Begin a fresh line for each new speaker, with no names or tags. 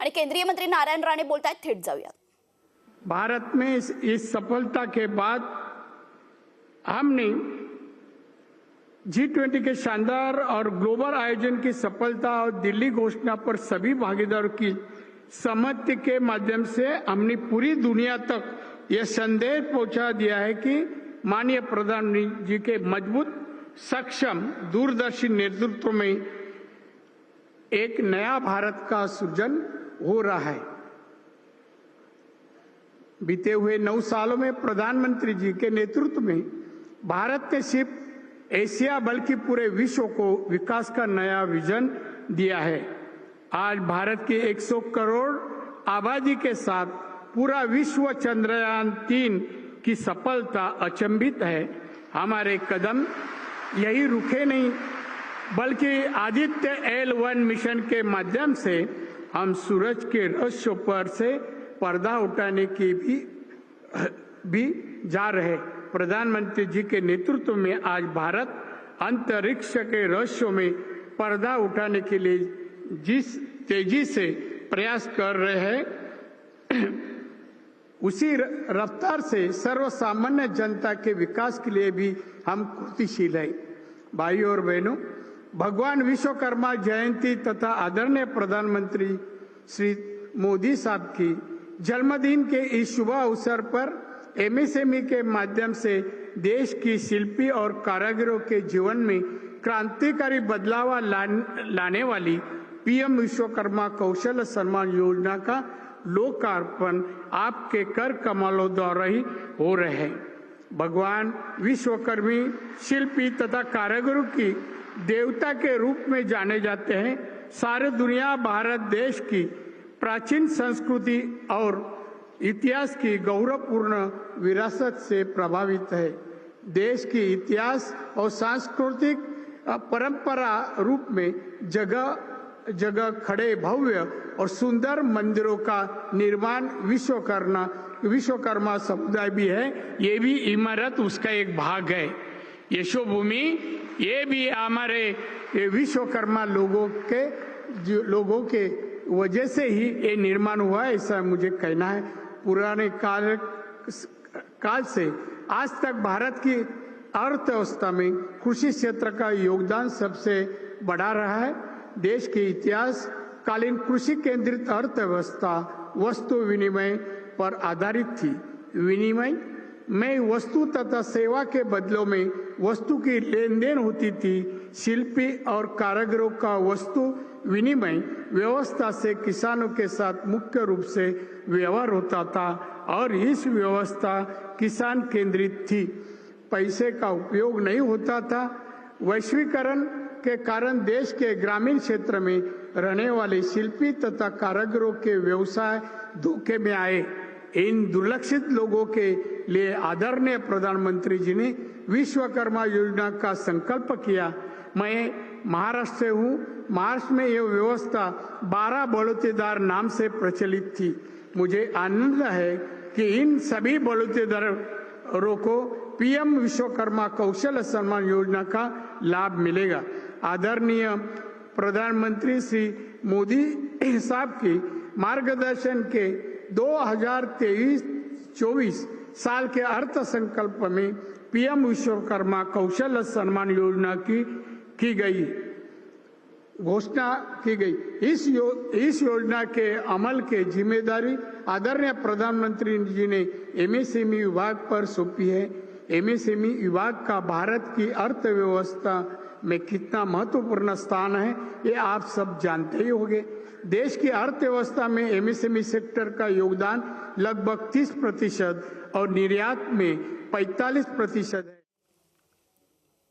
आणि केंद्रीय मंत्री नारायण राणे बोलतायत, थेट जाऊया।
भारत में इस सफलता के बाद हमने G20 के शानदार और ग्लोबल आयोजन की सफलता और दिल्ली घोषणा पर सभी भागीदारों की सहमति के माध्यम से हमने पूरी दुनिया तक यह संदेश पहुंचा दिया है कि माननीय प्रधानमंत्री जी के मजबूत, सक्षम, दूरदर्शी नेतृत्व में एक नया भारत का सृजन हो रहा है। बीते हुए 9 सालों में प्रधानमंत्री जी के नेतृत्व में भारत ने सिर्फ एशिया बल्कि पूरे विश्व को विकास का नया विजन दिया है। आज भारत की 100 करोड़ आबादी के साथ पूरा विश्व चंद्रयान 3 की सफलता अचंभित है। हमारे कदम यही रुके नहीं, बल्कि आदित्य L1 मिशन के माध्यम से हम सूरज के रहस्य पर से पर्दा उठाने की भी जा रहे। प्रधानमंत्री जी के नेतृत्व में आज भारत अंतरिक्ष के रहस्यों में पर्दा उठाने के लिए जिस तेजी से प्रयास कर रहे हैं, उसी रफ्तार से सर्वसामान्य जनता के विकास के लिए भी हम कृतिशील हैं। भाइयों और बहनों, भगवान विश्वकर्मा जयंती तथा आदरणीय प्रधानमंत्री श्री मोदी साहब की जन्मदिन के इस शुभ अवसर पर MSME के माध्यम से देश की शिल्पी और कारीगरों के जीवन में क्रांतिकारी बदलाव लाने वाली PM विश्वकर्मा कौशल सम्मान योजना का लोकार्पण आपके कर कमालों द्वारा ही हो रहे हैं। भगवान विश्वकर्मी शिल्पी तथा कारीगरों की देवता के रूप में जाने जाते हैं। सारे दुनिया भारत देश की प्राचीन संस्कृति और इतिहास की गौरवपूर्ण विरासत से प्रभावित है। देश की इतिहास और सांस्कृतिक परंपरा रूप में जगह जगह खड़े भव्य और सुंदर मंदिरों का निर्माण विश्वकर्मा समुदाय भी है। ये भी इमारत उसका एक भाग है। यशोभूमि ये भी हमारे विश्वकर्मा लोगों के वजह से ही ये निर्माण हुआ है, ऐसा मुझे कहना है। पुराने काल से आज तक भारत की अर्थव्यवस्था में कृषि क्षेत्र का योगदान सबसे बड़ा रहा है। देश के इतिहास कालीन कृषि केंद्रित अर्थव्यवस्था वस्तु विनिमय पर आधारित थी। विनिमय में वस्तु तथा सेवा के बदलों में वस्तु की लेन देन होती थी। शिल्पी और कारीगरों का वस्तु विनिमय व्यवस्था से किसानों के साथ मुख्य रूप से व्यवहार होता था और इस व्यवस्था किसान केंद्रित थी। पैसे का उपयोग नहीं होता था। वैश्वीकरण के कारण देश के ग्रामीण क्षेत्र में रहने वाले शिल्पी तथा कारीगरों के व्यवसाय धोखे में आए। इन दुर्लक्षित लोगों के लिए आदरणीय प्रधानमंत्री जी ने विश्वकर्मा योजना का संकल्प किया। मैं महाराष्ट्र से हूँ। महाराष्ट्र में यह व्यवस्था 12 बलौतेदार नाम से प्रचलित थी। मुझे आनंद है कि इन सभी बलौतेदारों को PM विश्वकर्मा कौशल सम्मान योजना का लाभ मिलेगा। आदरणीय प्रधानमंत्री श्री मोदी साहब की मार्गदर्शन के 2023-24 साल के अर्थ संकल्प में PM विश्वकर्मा कौशल सम्मान योजना की गई घोषणा की गई। इस योजना के अमल के जिम्मेदारी आदरणीय प्रधानमंत्री जी ने MSME विभाग पर सौंपी है। MSME विभाग का भारत की अर्थव्यवस्था में कितना महत्वपूर्ण स्थान है, ये आप सब जानते ही होंगे। देश की अर्थव्यवस्था में MSME सेक्टर का योगदान लगभग 30% और निर्यात में 45% है।